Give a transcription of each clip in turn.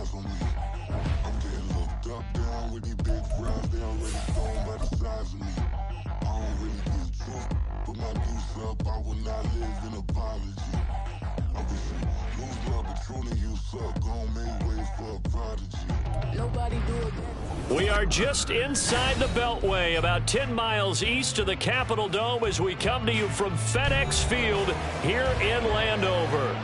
eyes on me. I'm getting looked up, down with these big rounds. They already gone by the size of me. I don't really get drunk, put my deuce up. I will not live in apology. I wish you lose love, but truly you suck. Gon' make way for a prodigy. Nobody do it. We are just inside the Beltway, about 10 miles east of the Capitol Dome as we come to you from FedEx Field here in Landover.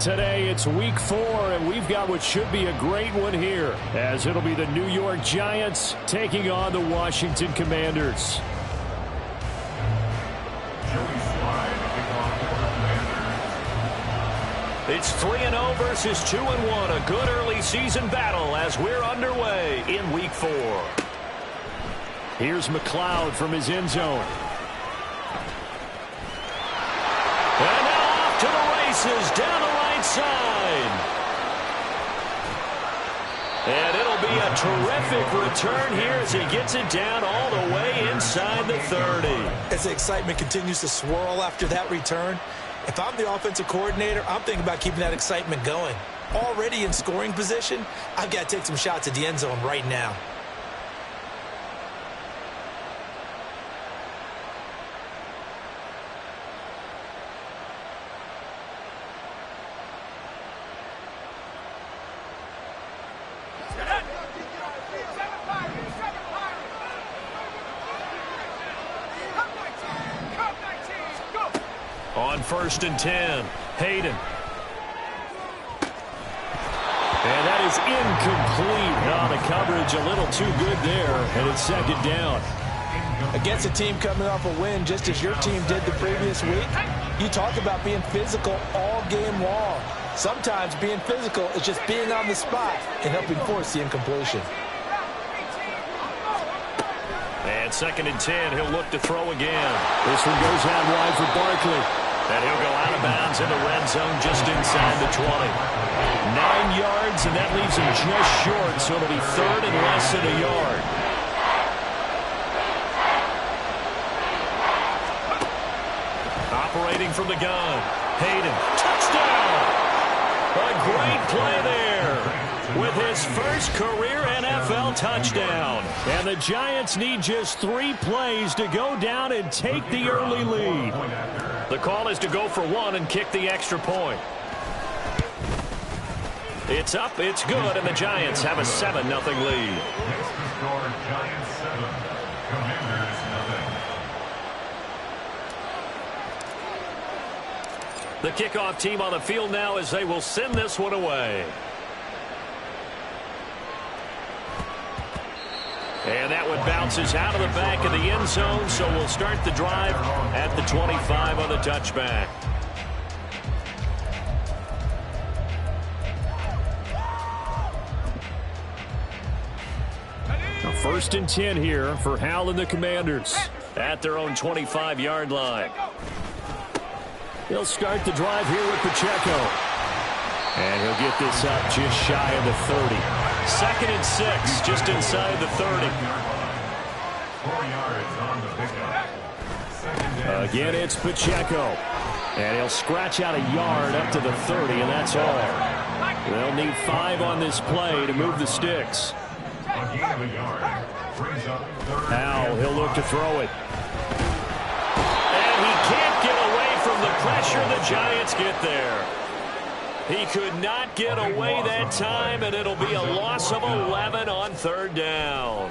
Today it's week 4, and we've got what should be a great one here, as it'll be the New York Giants taking on the Washington Commanders. It's 3-0 versus 2-1, a good early season battle as we're underway in week 4. Here's McLeod from his end zone. And now off to the races down the right side. And it'll be a terrific return here as he gets it down all the way inside the 30. As the excitement continues to swirl after that return, if I'm the offensive coordinator, I'm thinking about keeping that excitement going. Already in scoring position, I've got to take some shots at the end zone right now. On 1st and 10, Hayden. And that is incomplete. The coverage a little too good there, and it's 2nd down. Against a team coming off a win, just as your team did the previous week, you talk about being physical all game long. Sometimes being physical is just being on the spot and helping force the incompletion. And 2nd and 10, he'll look to throw again. This one goes out wide for Barkley. And he'll go out of bounds in the red zone just inside the 20. 9 yards, and that leaves him just short, so it'll be 3rd and less than a yard. Operating from the gun, Hayden, touchdown! A great play there with his first career NFL touchdown. And the Giants need just 3 plays to go down and take the early lead. The call is to go for 1 and kick the extra point. It's up, it's good, and the Giants have a 7-0 lead. Giants 7, Commanders 0. The kickoff team on the field now as they will send this one away. And that one bounces out of the back of the end zone, so we'll start the drive at the 25 on the touchback. Now 1st and 10 here for Hal and the Commanders at their own 25-yard line. He'll start the drive here with Pacheco. And he'll get this up just shy of the 30. 2nd and 6, just inside the 30. 4 yards on the pickup. Again, it's Pacheco. And he'll scratch out a yard up to the 30, and that's all. They'll need 5 on this play to move the sticks. Now he'll look to throw it. And he can't get away from the pressure the Giants get there. He could not get away that time, and it'll be a loss of 11 on 3rd down.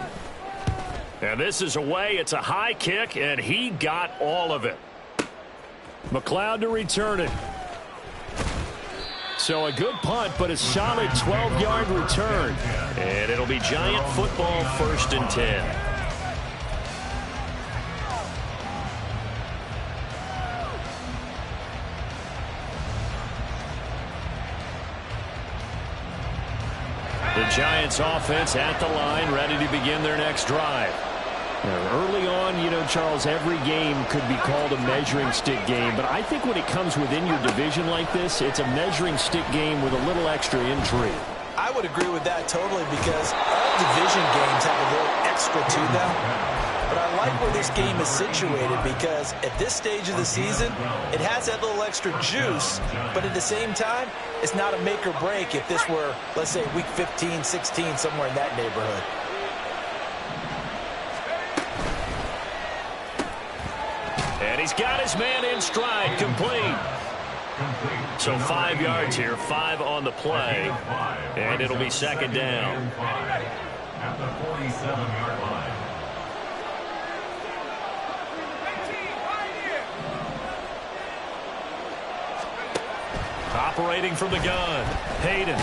And this is away. It's a high kick, and he got all of it. McLeod to return it. So a good punt, but a solid 12-yard return. And it'll be Giant football 1st and 10. The Giants offense at the line, ready to begin their next drive. Now, early on, you know, Charles, every game could be called a measuring stick game, but I think when it comes within your division like this, it's a measuring stick game with a little extra intrigue. I would agree with that totally, because all division games have a little extra to them. But I like where this game is situated because at this stage of the season, it has that little extra juice, but at the same time, it's not a make or break if this were, let's say, week 15, 16, somewhere in that neighborhood. And he's got his man in stride, complete. So 5 yards here, 5 on the play, and it'll be second down. At the 47-yard line. Operating from the gun, Hayden.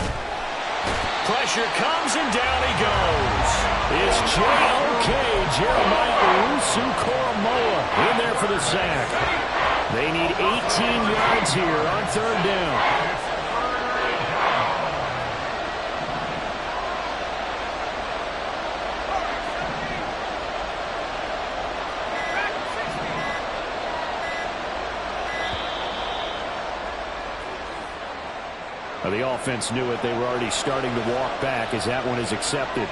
Pressure comes and down he goes. It's J.O.K. Jeremiah Owusu-Koramoah in there for the sack. They need 18 yards here on third down. The offense knew it. They were already starting to walk back as that one is accepted.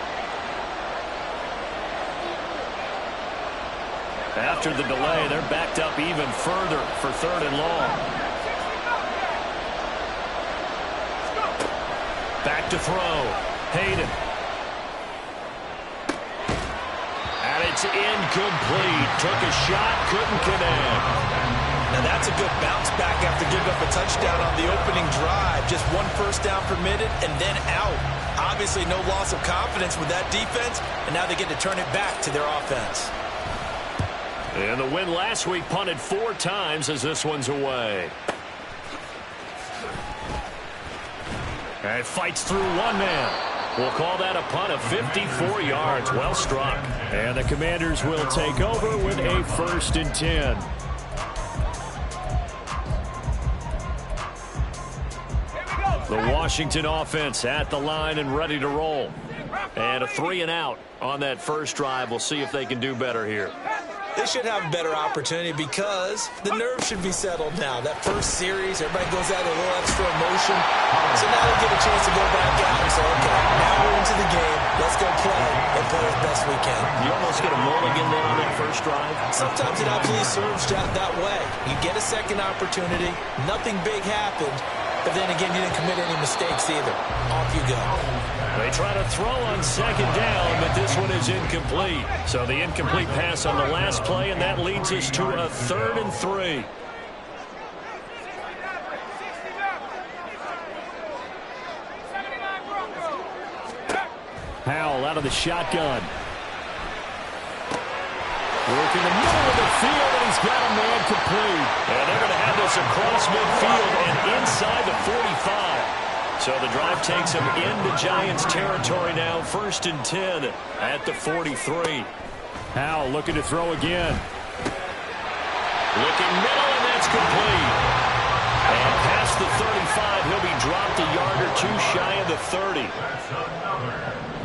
After the delay, they're backed up even further for third and long. Back to throw. Hayden. And it's incomplete. Took a shot, couldn't connect. Now that's a good bounce back after giving up a touchdown on the opening drive. Just 1 first down permitted and then out. Obviously no loss of confidence with that defense, and now they get to turn it back to their offense. And the win last week punted 4 times as this one's away. And it fights through one man. We'll call that a punt of 54 yards. Well struck. And the Commanders will take over with a 1st and 10. The Washington offense at the line and ready to roll. And a 3 and out on that first drive. We'll see if they can do better here. They should have a better opportunity because the nerves should be settled now. That first series, everybody goes out with a little extra emotion. So now they get a chance to go back out and say, okay, now we're into the game. Let's go play and play as best we can. You almost get a mulligan then on that first drive. Sometimes it absolutely serves that way. You get a second opportunity. Nothing big happened. But then again, you didn't commit any mistakes either. Off you go. They try to throw on second down, but this one is incomplete. So the incomplete pass on the last play, and that leads us to a 3rd and 3. Howell out of the shotgun. Working the middle of the field, and he's got a man complete. And they're going to have this across midfield and inside the 45. So the drive takes him into Giants territory now. 1st and 10 at the 43. Howell looking to throw again. Looking middle, and that's complete. And past the 35, he'll be dropped a yard or 2 shy of the 30. That's another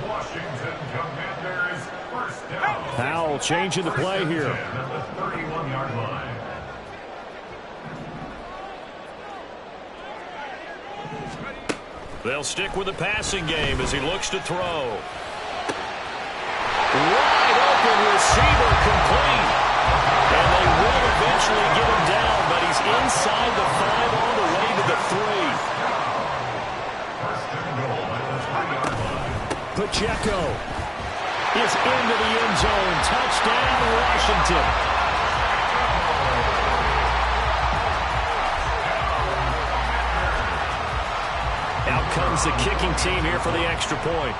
Washington Commanders first down. Howell changing the play here. At the 31-yard line. They'll stick with the passing game as he looks to throw. Wide open receiver complete. And they will eventually get him down, but he's inside the 5 all the way to the 3. Pacheco is into the end zone. Touchdown, Washington. Out comes the kicking team here for the extra point.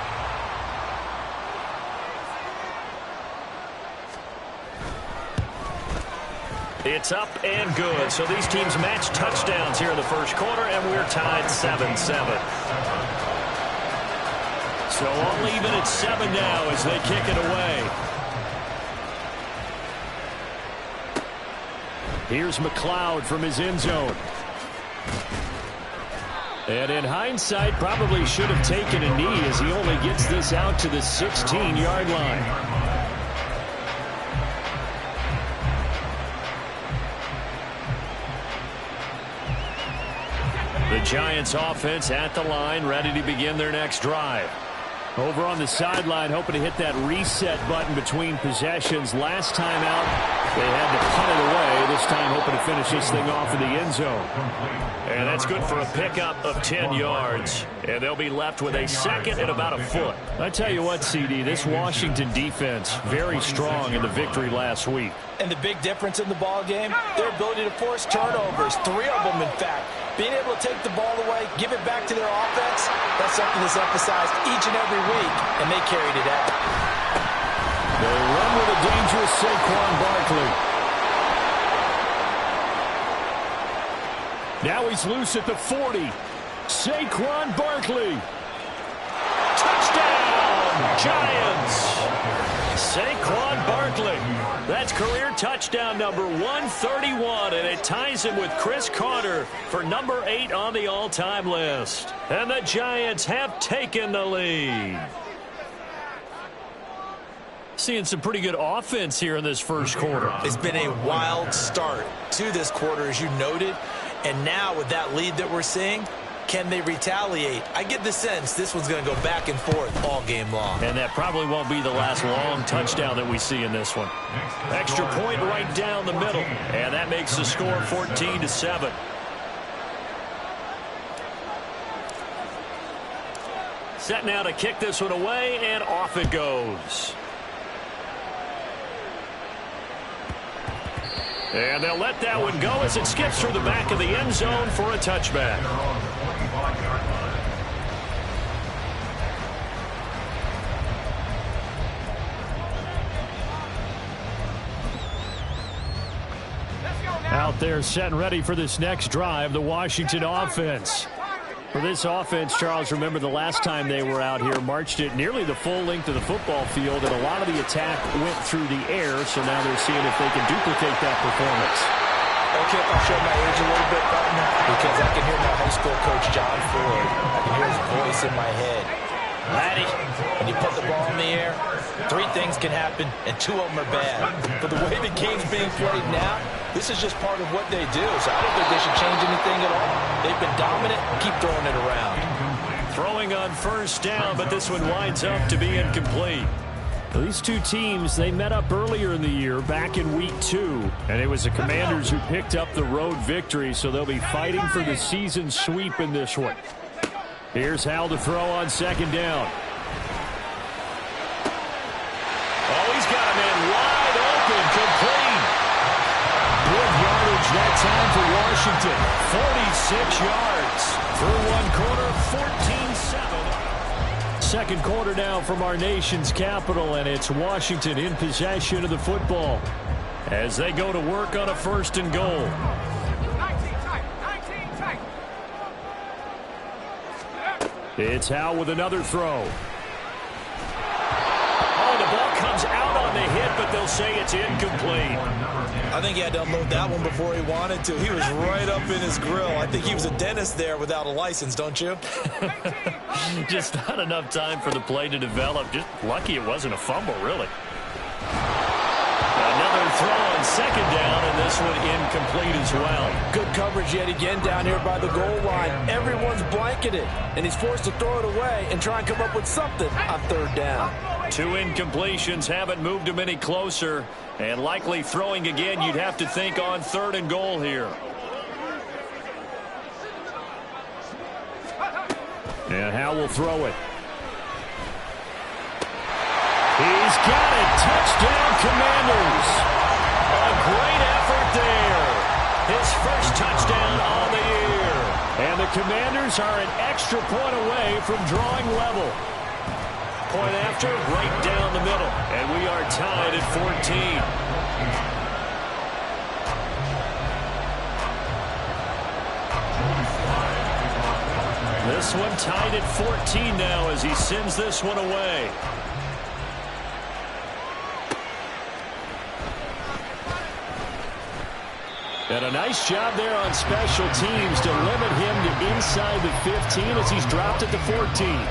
It's up and good. So these teams match touchdowns here in the first quarter, and we're tied 7-7. So all even at 7 now as they kick it away. Here's McLeod from his end zone. And in hindsight, probably should have taken a knee as he only gets this out to the 16-yard line. The Giants offense at the line, ready to begin their next drive. Over on the sideline, hoping to hit that reset button between possessions. Last time out, they had to punt it away. This time, hoping to finish this thing off in the end zone. And that's good for a pickup of 10 yards. And they'll be left with a second and about a foot. I tell you what, CD, this Washington defense, very strong in the victory last week. And the big difference in the ball game, their ability to force turnovers. 3 of them, in fact. Being able to take the ball away, give it back to their offense, that's something that's emphasized each and every week, and they carried it out. They run with a dangerous Saquon Barkley. Now he's loose at the 40. Saquon Barkley. Touchdown, Giants. Saquon Barkley. That's career touchdown number 131, and it ties him with Chris Carter for number 8 on the all-time list. And the Giants have taken the lead. Seeing some pretty good offense here in this first quarter. It's been a wild start to this quarter, as you noted. And now with that lead that we're seeing, can they retaliate? I get the sense this one's going to go back and forth all game long. And that probably won't be the last long touchdown that we see in this one. Extra point right down the middle. And that makes the score 14-7. Set now to kick this one away, and off it goes. And they'll let that one go as it skips through the back of the end zone for a touchback. Out there set and ready for this next drive, the Washington offense. For this offense, Charles, remember the last time they were out here, marched it nearly the full length of the football field, and a lot of the attack went through the air, so now they're seeing if they can duplicate that performance. Okay, if I show my age a little bit, Button, because I can hear my high school coach, John Ford. I can hear his voice in my head. Laddie, when you put the ball in the air, 3 things can happen, and 2 of them are bad. But the way the game's being played now, this is just part of what they do, so I don't think they should change anything at all. They've been dominant. Keep throwing it around. Throwing on first down, but this one winds up to be incomplete. These two teams, they met up earlier in the year, back in week 2, and it was the Commanders who picked up the road victory, so they'll be fighting for the season sweep in this one. Here's Hal to throw on second down. Oh, he's got a man wide open, complete. Good yardage that time for Washington. 46 yards. Through one quarter, 14-7. Second quarter now from our nation's capital, and it's Washington in possession of the football as they go to work on a first and goal. It's Hal with another throw. Oh, the ball comes out on the hit, but they'll say it's incomplete. I think he had to unload that one before he wanted to. He was right up in his grill. I think he was a dentist there without a license, don't you? Just not enough time for the play to develop. Just lucky it wasn't a fumble, really. Another throw on second down, and this one incomplete as well. Good coverage yet again down here by the goal line. Everyone's blanketed, and he's forced to throw it away and try and come up with something on third down. 2 incompletions haven't moved him any closer, and likely throwing again, you'd have to think on third and goal here. And Hal will throw it. He's got it. Touchdown, Commanders. A great effort there. His first touchdown on the year. And the Commanders are an extra point away from drawing level. Point after, right down the middle. And we are tied at 14. This one tied at 14 now as he sends this one away. And a nice job there on special teams to limit him to inside the 15 as he's dropped at the 14.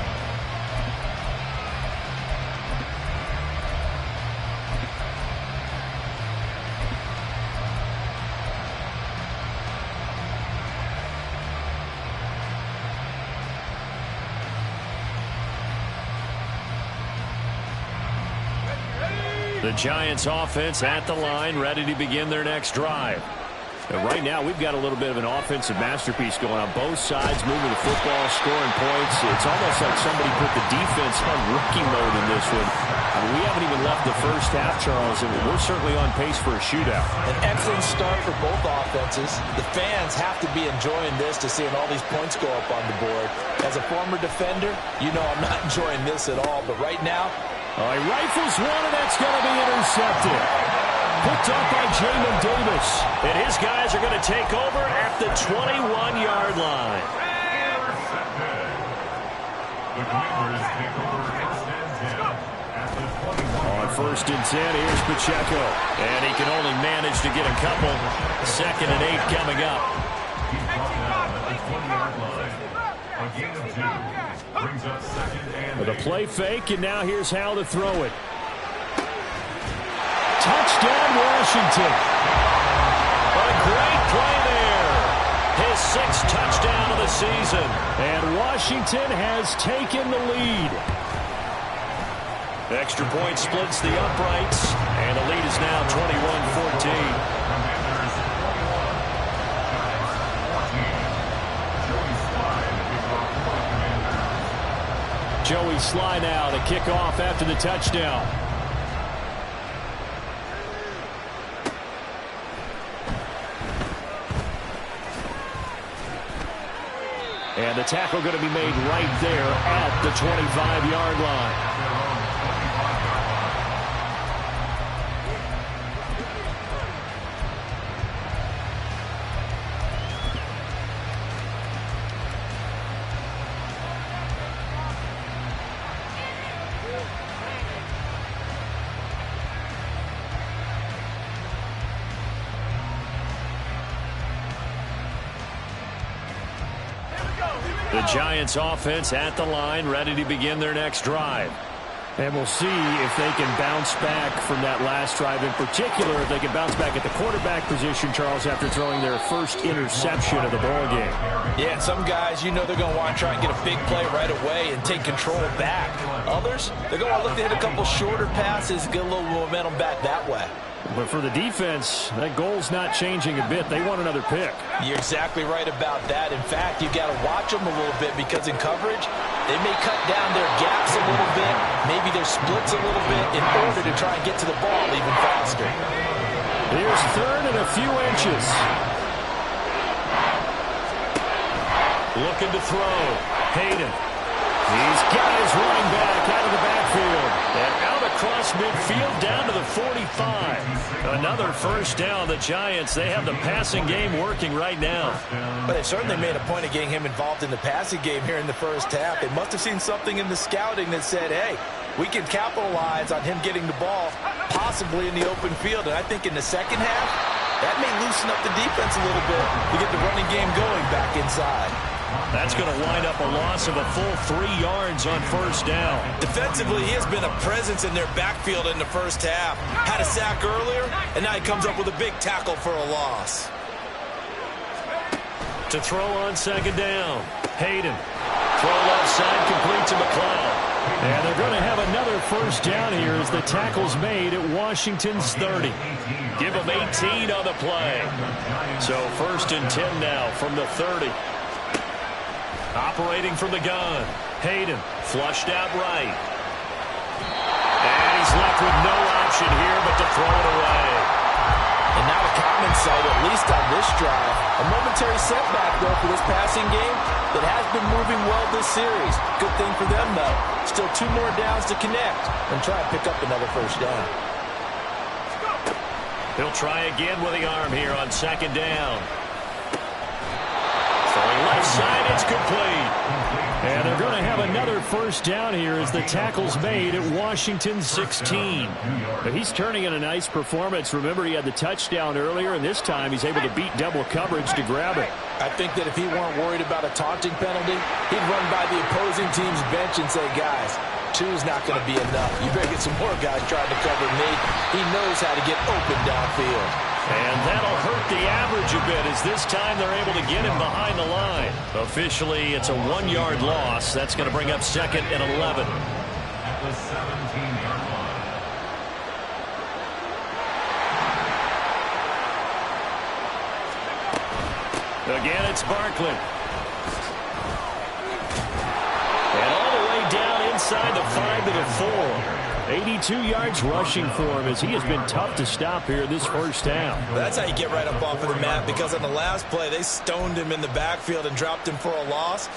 The Giants offense at the line, ready to begin their next drive. And right now, we've got a little bit of an offensive masterpiece going on both sides, moving the football, scoring points. It's almost like somebody put the defense on rookie mode in this one. I mean, we haven't even left the first half, Charles, and we're certainly on pace for a shootout. An excellent start for both offenses. The fans have to be enjoying this to seeing all these points go up on the board. As a former defender, you know I'm not enjoying this at all, but right now, he rifles one, and that's going to be intercepted. Picked up by Jamin Davis. And his guys are going to take over at the 21-yard line. The Commanders take over first and 10 at the 21. On first and 10, here's Pacheco. And he can only manage to get a couple. 2nd and 8 coming up. He's brought down at the 20-yard line. A gain of 2 brings up 2nd and 8. With a play fake, and now here's how to throw it. Touchdown, Washington. A great play there. His 6th touchdown of the season. And Washington has taken the lead. Extra point splits the uprights. And the lead is now 21-14. Joey Sly now to kick off after the touchdown. And the tackle going to be made right there at the 25-yard line. The Giants offense at the line, ready to begin their next drive. And we'll see if they can bounce back from that last drive. In particular, if they can bounce back at the quarterback position, Charles, after throwing their first interception of the ball game. Yeah, and some guys, you know they're going to want to try and get a big play right away and take control back. Others, they're going to look to hit a couple shorter passes, get a little momentum back that way. But for the defense, that goal's not changing a bit. They want another pick. You're exactly right about that. In fact, you've got to watch them a little bit because in coverage, they may cut down their gaps a little bit, maybe their splits a little bit in order to try and get to the ball even faster. Here's 3rd and a few inches. Looking to throw. Hayden. He's got his running back out of the backfield. And out across midfield down to the 45. Another first down. The Giants, they have the passing game working right now. But they certainly made a point of getting him involved in the passing game here in the first half. They must have seen something in the scouting that said, hey, we can capitalize on him getting the ball, possibly in the open field. And I think in the second half, that may loosen up the defense a little bit to get the running game going back inside. That's going to wind up a loss of a full 3 yards on first down. Defensively, he has been a presence in their backfield in the first half. Had a sack earlier, and now he comes up with a big tackle for a loss. To throw on 2nd down. Hayden. Throw left side, complete to McLeod. And they're going to have another first down here as the tackle's made at Washington's 30. Give them 18 on the play. So 1st and 10 now from the 30. Operating from the gun. Hayden flushed out right. And he's left with no option here but to throw it away. And now the common sight, at least on this drive. A momentary setback, though, for this passing game that has been moving well this series. Good thing for them, though. Still 2 more downs to connect and try to pick up another first down. He'll try again with the arm here on 2nd down. Throwing left side, it's complete. And they're going to have another first down here as the tackle's made at Washington 16. But he's turning in a nice performance. Remember, he had the touchdown earlier, and this time he's able to beat double coverage to grab it. I think that if he weren't worried about a taunting penalty, he'd run by the opposing team's bench and say, guys, 2's not going to be enough. You better get some more guys trying to cover me. He knows how to get open downfield. And that'll hurt the average a bit as this time they're able to get him behind the line. Officially, it's a 1-yard loss. That's going to bring up 2nd and 11. At the 17-yard line. Again, it's Barkley. And all the way down inside the 5 to the 4. 82 yards rushing for him as he has been tough to stop here this first half. That's how you get right up off of the mat, because on the last play, they stoned him in the backfield and dropped him for a loss.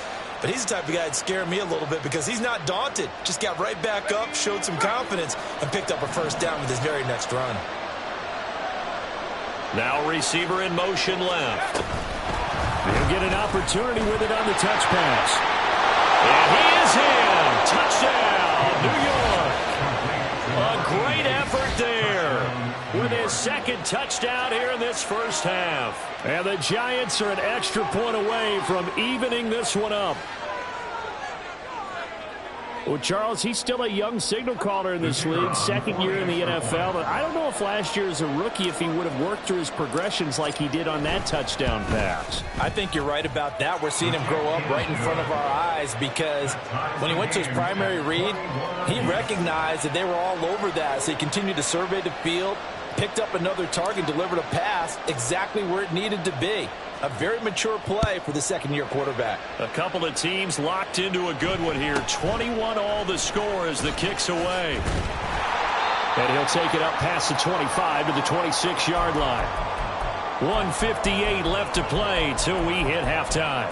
But he's the type of guy that scared me a little bit because he's not daunted. Just got right back up, showed some confidence, and picked up a first down with his very next run. Now receiver in motion left. He'll get an opportunity with it on the touch pass. And he is in. Touchdown, New York. A great effort there with his second touchdown here in this first half. And the Giants are an extra point away from evening this one up. Well, Charles, he's still a young signal caller in this league, second year in the NFL. But I don't know if last year as a rookie, if he would have worked through his progressions like he did on that touchdown pass. I think you're right about that. We're seeing him grow up right in front of our eyes because when he went to his primary read, he recognized that they were all over that. So he continued to survey the field, picked up another target, delivered a pass exactly where it needed to be. A very mature play for the second-year quarterback. A couple of teams locked into a good one here. 21 all the score as the kick's away. And he'll take it up past the 25 to the 26-yard line. 1:58 left to play till we hit halftime.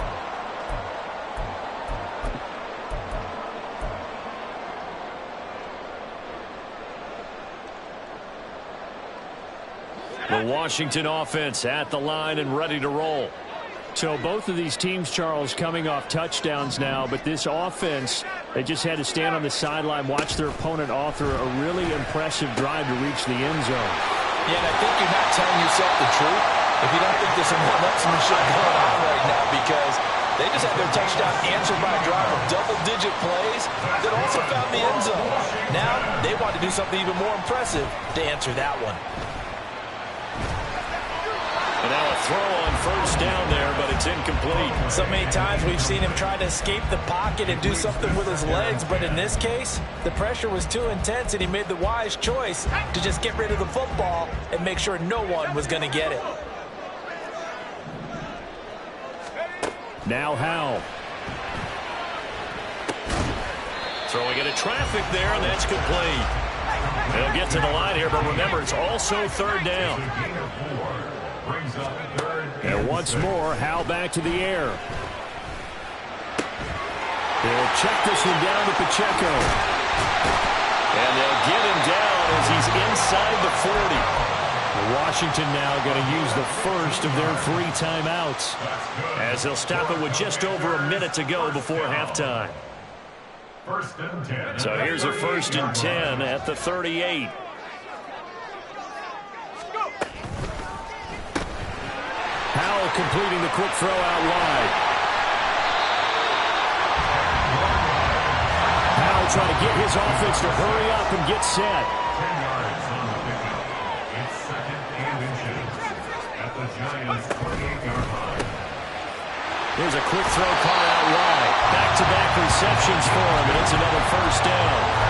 The Washington offense at the line and ready to roll. So both of these teams, Charles, coming off touchdowns now, but this offense, they just had to stand on the sideline, watch their opponent author a really impressive drive to reach the end zone. Yeah, and I think you're not telling yourself the truth if you don't think there's some one-upsmanship going on right now, because they just had their touchdown answered by a drive of double-digit plays that also found the end zone. Now they want to do something even more impressive to answer that one. And now a throw on first down there, but it's incomplete. So many times we've seen him try to escape the pocket and do something with his legs, but in this case, the pressure was too intense, and he made the wise choice to just get rid of the football and make sure no one was going to get it. Now Howell. Throwing into traffic there, and that's complete. They'll get to the line here, but remember, it's also third down. And once more, Howell back to the air. They'll check this one down to Pacheco. And they'll get him down as he's inside the 40. Washington now going to use the first of their 3 timeouts, as they'll stop it with just over a minute to go before halftime. So here's a 1st and 10 at the 38. Howell completing the quick throw out wide. Howell trying to get his offense to hurry up and get set. 10 yards on the pickup. It's 2nd and inches at the Giants' 28-yard line. Here's a quick throw call out wide. Back-to-back receptions for him, and it's another first down.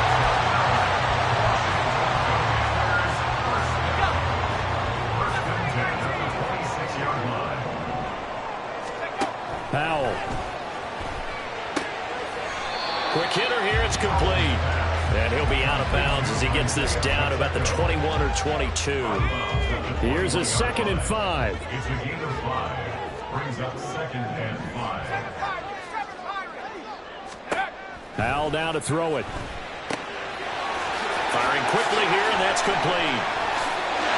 Powell. Quick hitter here, it's complete. And he'll be out of bounds as he gets this down about the 21 or 22. Here's a 2nd and 5. It's a gain of 5. Brings up 2nd and 5. Powell down to throw it. Firing quickly here, and that's complete.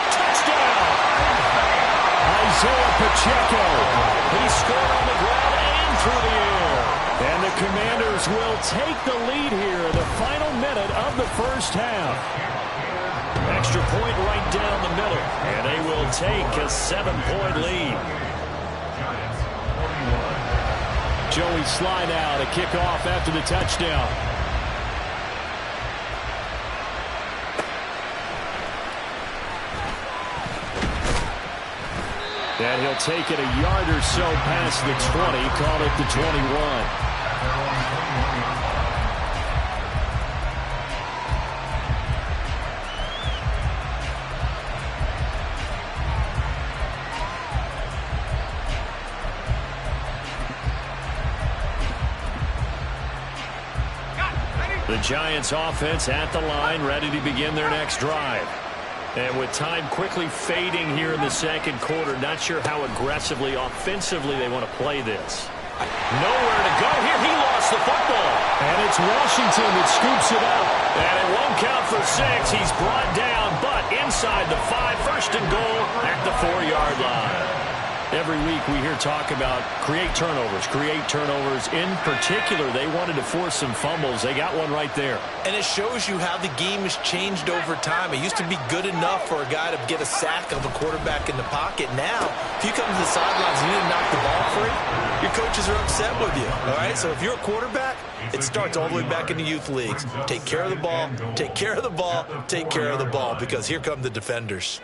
Touchdown! Isaiah Pacheco. He scored on the ground and through the air. And the Commanders will take the lead here in the final minute of the first half. Extra point right down the middle. And they will take a 7-point lead. Joey Sly now to kick off after the touchdown. And he'll take it a yard or so past the 20, call it the 21. The Giants offense at the line, ready to begin their next drive. And with time quickly fading here in the second quarter, not sure how aggressively, offensively they want to play this. Nowhere to go here. He lost the football. And it's Washington that scoops it up. And it won't count for 6. He's brought down, but inside the 5, first and goal at the 4-yard line. Every week we hear talk about create turnovers. In particular, they wanted to force some fumbles. They got one right there. And it shows you how the game has changed over time. It used to be good enough for a guy to get a sack of a quarterback in the pocket. Now, if you come to the sidelines and you didn't knock the ball free, your coaches are upset with you. All right? So if you're a quarterback, it starts all the way back in the youth leagues. Take care of the ball, take care of the ball, take care of the ball, because here come the defenders.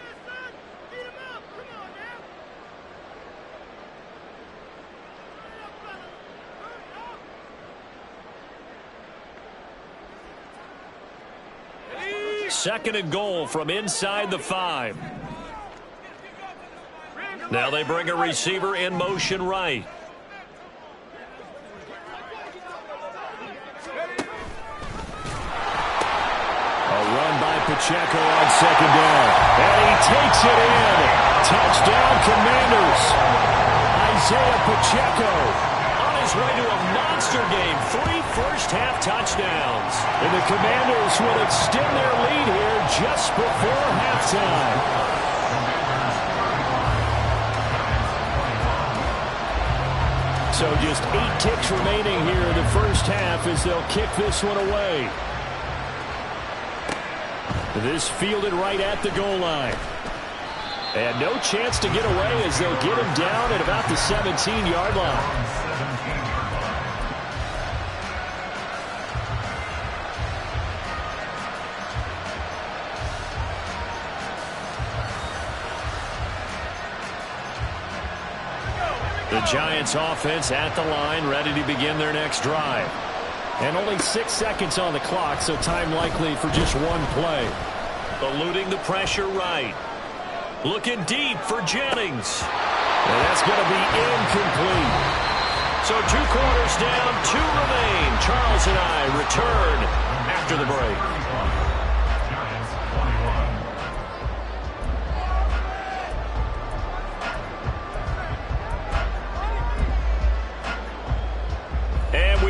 Second and goal from inside the 5. Now they bring a receiver in motion right. A run by Pacheco on second down. And he takes it in. Touchdown, Commanders. Isaiah Pacheco On his way to a monster game. 3 first-half touchdowns. And the Commanders will extend their lead here just before halftime. So just 8 ticks remaining here in the first half as they'll kick this one away. This fielded right at the goal line. And no chance to get away as they'll get him down at about the 17-yard line. The Giants offense at the line, ready to begin their next drive. And only 6 seconds on the clock, so time likely for just one play. Eluding the pressure right. Looking deep for Jennings. And that's going to be incomplete. So 2 quarters down, 2 remain. Charles and I return after the break.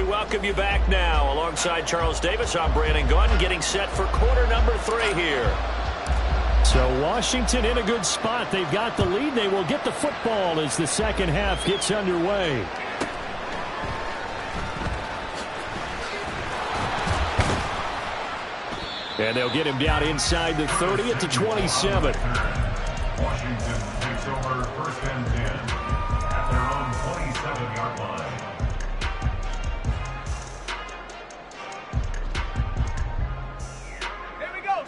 Welcome you back now. Alongside Charles Davis, I'm Brandon Gunn, getting set for quarter number 3 here. So Washington in a good spot. They've got the lead. They will get the football as the second half gets underway. And they'll get him down inside the 30 at the 27. Washington takes over first and 10 at their own 27-yard line.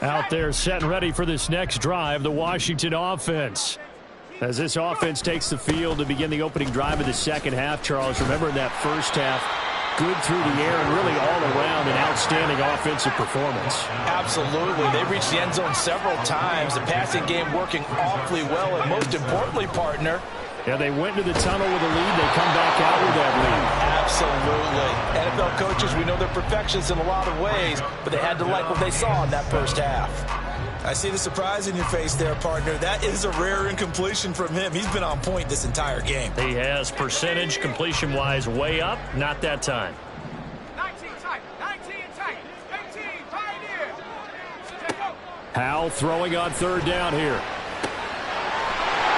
Out there set and ready for this next drive, the Washington offense. As this offense takes the field to begin the opening drive of the second half, Charles, remember in that first half, good through the air and really all around an outstanding offensive performance. Absolutely. They reached the end zone several times. The passing game working awfully well, and most importantly, partner, yeah, they went to the tunnel with a lead. They come back out with that lead. Absolutely. NFL coaches, we know they're perfectionists in a lot of ways, but they had to like what they saw in that first half. I see the surprise in your face there, partner. That is a rare incompletion from him. He's been on point this entire game. He has percentage completion-wise way up. Not that time. 19 tight, 19 tight, 18 pioneer. Howell throwing on third down here.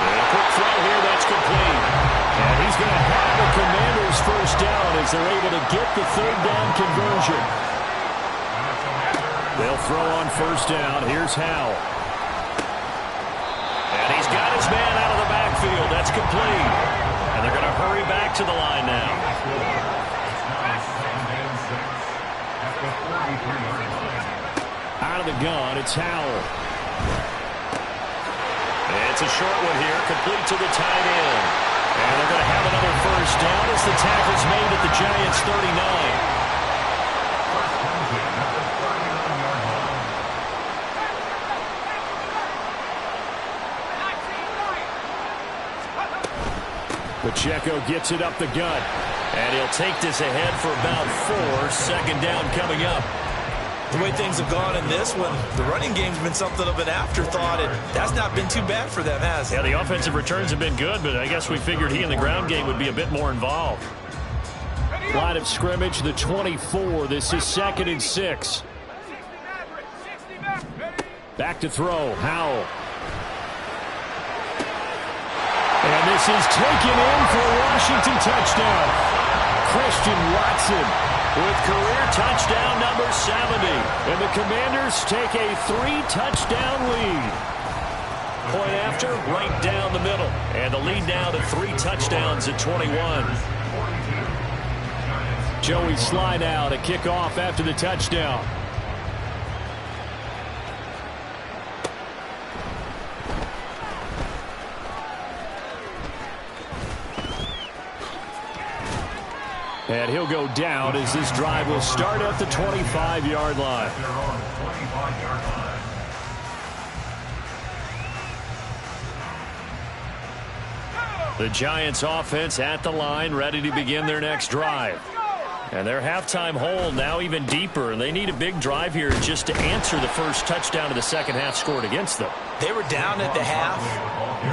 And a quick throw here, that's complete. And he's going to have the Commanders first down as they're able to get the third down conversion. They'll throw on first down. Here's Howell. And he's got his man out of the backfield. That's complete. And they're going to hurry back to the line now. Out of the gun, it's Howell. It's a short one here, complete to the tight end. And they're going to have another first down as the tackle's made at the Giants' 39. Pacheco gets it up the gut. And he'll take this ahead for about 4. Second down coming up. The way things have gone in this one, the running game's been something of an afterthought, and that's not been too bad for them, has it? Yeah, the offensive returns have been good, but I guess we figured he in the ground game would be a bit more involved. Line of scrimmage, the 24. This is 2nd and 6. Back to throw, Howell. And this is taken in for a Washington touchdown. Christian Watson with career touchdown number 70. And the Commanders take a 3-touchdown lead. Point after, right down the middle. And the lead now to 3 touchdowns at 21. Joey slide out, a kickoff after the touchdown. And he'll go down as this drive will start at the 25-yard line. The Giants offense at the line, ready to begin their next drive. And their halftime hole now even deeper, and they need a big drive here just to answer the first touchdown of the second half scored against them. They were down at the half.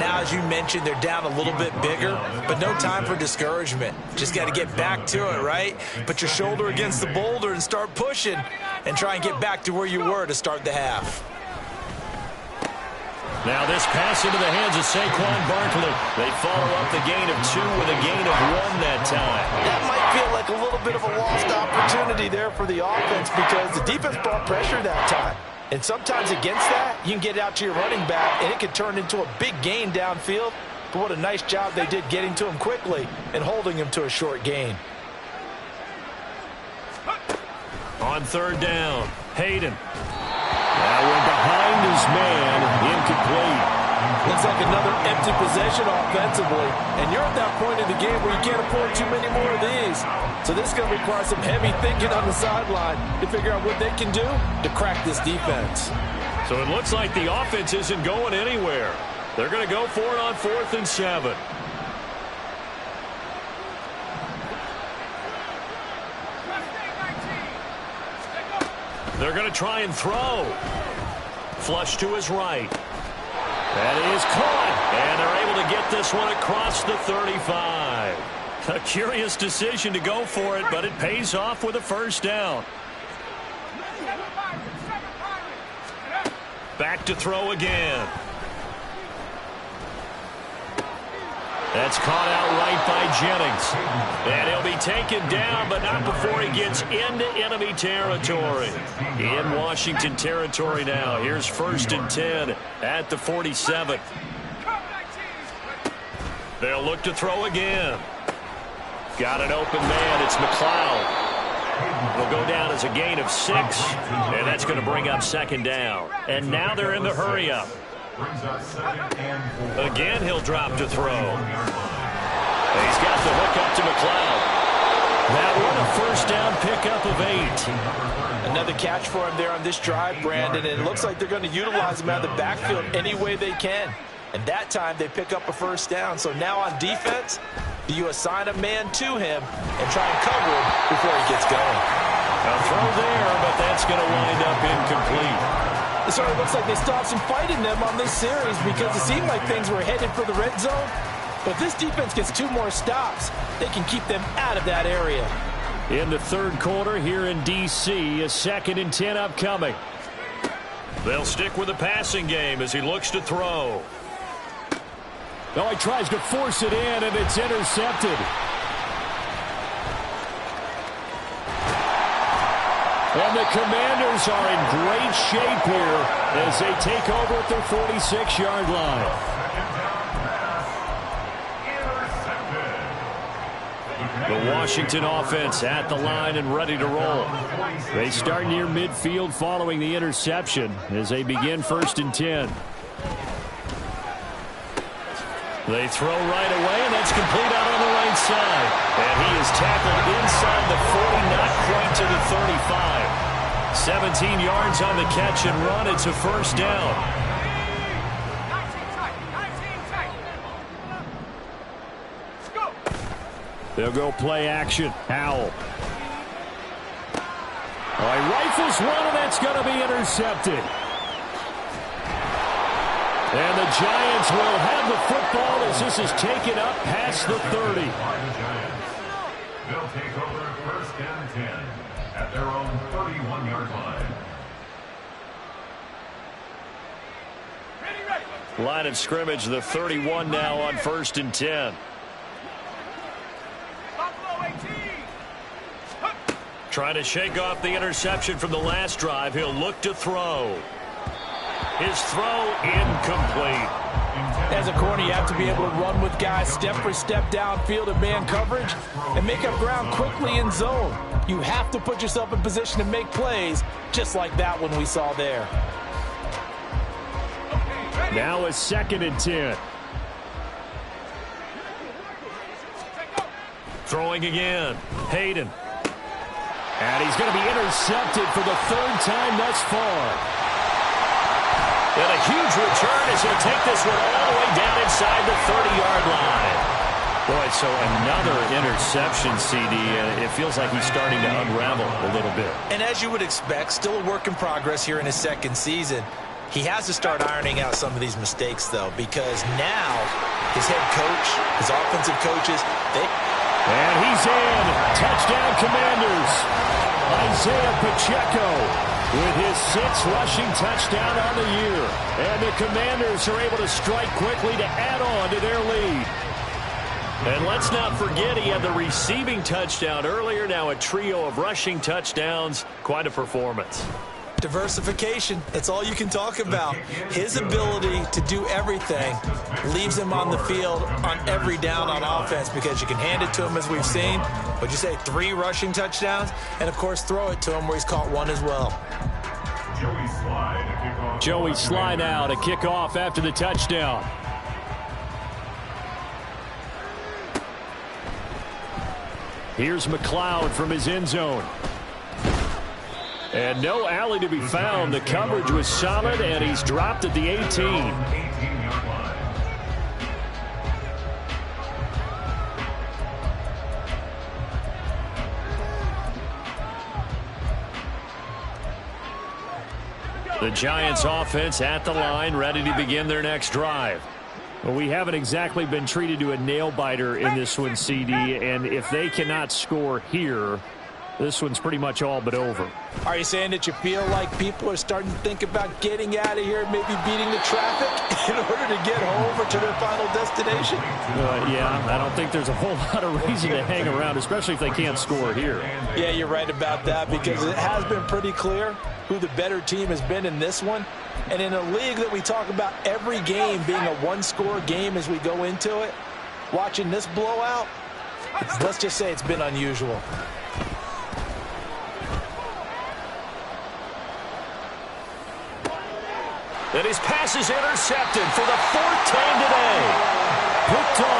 Now, as you mentioned, they're down a little bit bigger, but no time for discouragement. Just got to get back to it, right? Put your shoulder against the boulder and start pushing and try and get back to where you were to start the half. Now this pass into the hands of Saquon Barkley. They follow up the gain of 2 with a gain of 1 that time. That might feel like a little bit of a lost opportunity there for the offense because the defense brought pressure that time. And sometimes against that, you can get out to your running back, and it can turn into a big gain downfield. But what a nice job they did getting to him quickly and holding him to a short gain. On 3rd down, Hayden. Now we're behind his man, incomplete. Looks like another empty possession offensively. And you're at that point in the game where you can't afford too many more of these. So this is going to require some heavy thinking on the sideline to figure out what they can do to crack this defense. So it looks like the offense isn't going anywhere. They're going to go for it on 4th and 7. They're going to try and throw. Flush to his right. That is caught. And they're able to get this one across the 35. A curious decision to go for it, but it pays off with a 1st down. Back to throw again. That's caught out right by Jennings. And he'll be taken down, but not before he gets into enemy territory. In Washington territory now. Here's 1st and 10 at the 47. They'll look to throw again. Got an open man. It's McLeod. He'll go down as a gain of 6, and that's going to bring up 2nd down. And now they're in the hurry-up. Again, he'll drop to throw. He's got the hook up to McLeod. That one a 1st down pickup of 8. Another catch for him there on this drive, Brandon, and it looks like they're going to utilize him out of the backfield any way they can. And that time they pick up a 1st down. So now on defense, do you assign a man to him and try and cover him before he gets going? A throw there, but that's going to wind up incomplete. It sort of looks like they stopped some fight in them on this series because it seemed like things were headed for the red zone. But if this defense gets 2 more stops, they can keep them out of that area. In the 3rd quarter here in D.C., a 2nd and 10 upcoming. They'll stick with the passing game as he looks to throw. No, he tries to force it in, and it's intercepted. And the Commanders are in great shape here as they take over at their 46-yard line. The Washington offense at the line and ready to roll. They start near midfield following the interception as they begin 1st and 10. They throw right away, and that's complete out on the right side. And he is tackled inside the 40, not quite to the 35. 17 yards on the catch and run. It's a 1st down. 19 tight. Let's go. They'll go play action. Howell. He rifles one, and that's going to be intercepted. And the Giants will have the football as this is taken up past the 30. They'll take over 1st and 10 at their own 31-yard line. Line of scrimmage, the 31 now on 1st and 10. Trying to shake off the interception from the last drive. He'll look to throw. His throw incomplete. As a corner, you have to be able to run with guys step for step downfield in man coverage and make up ground quickly in zone. You have to put yourself in position to make plays, just like that one we saw there. Now a 2nd and 10. Throwing again. Hayden. And he's going to be intercepted for the 3rd time thus far. And a huge return as he'll take this one all the way down inside the 30-yard line. Boy, so another interception, CD. It feels like he's starting to unravel a little bit. And as you would expect, still a work in progress here in his 2nd season. He has to start ironing out some of these mistakes, though, because now his head coach, his offensive coaches, And he's in. Touchdown, Commanders. Isaiah Pacheco with his 6th rushing touchdown on the year. And the Commanders are able to strike quickly to add on to their lead. And let's not forget he had the receiving touchdown earlier. Now a trio of rushing touchdowns. Quite a performance. Diversification, that's all you can talk about. His ability to do everything leaves him on the field on every down on offense because you can hand it to him as we've seen. What'd you say, 3 rushing touchdowns? And, of course, throw it to him where he's caught 1 as well. Joey Sly now to kick off after the touchdown. Here's McLeod from his end zone. And no alley to be found. The coverage was solid, and he's dropped at the 18. The Giants offense at the line, ready to begin their next drive. Well, we haven't exactly been treated to a nail-biter in this one, CD, and if they cannot score here, this one's pretty much all but over. Are you saying that you feel like people are starting to think about getting out of here, maybe beating the traffic in order to get home or to their final destination? Yeah, I don't think there's a whole lot of reason to hang around, especially if they can't score here. Yeah, you're right about that because it has been pretty clear who the better team has been in this one. And in a league that we talk about every game being a one-score game as we go into it, watching this blowout, let's just say it's been unusual. And his pass is intercepted for the 4th time today. Picked off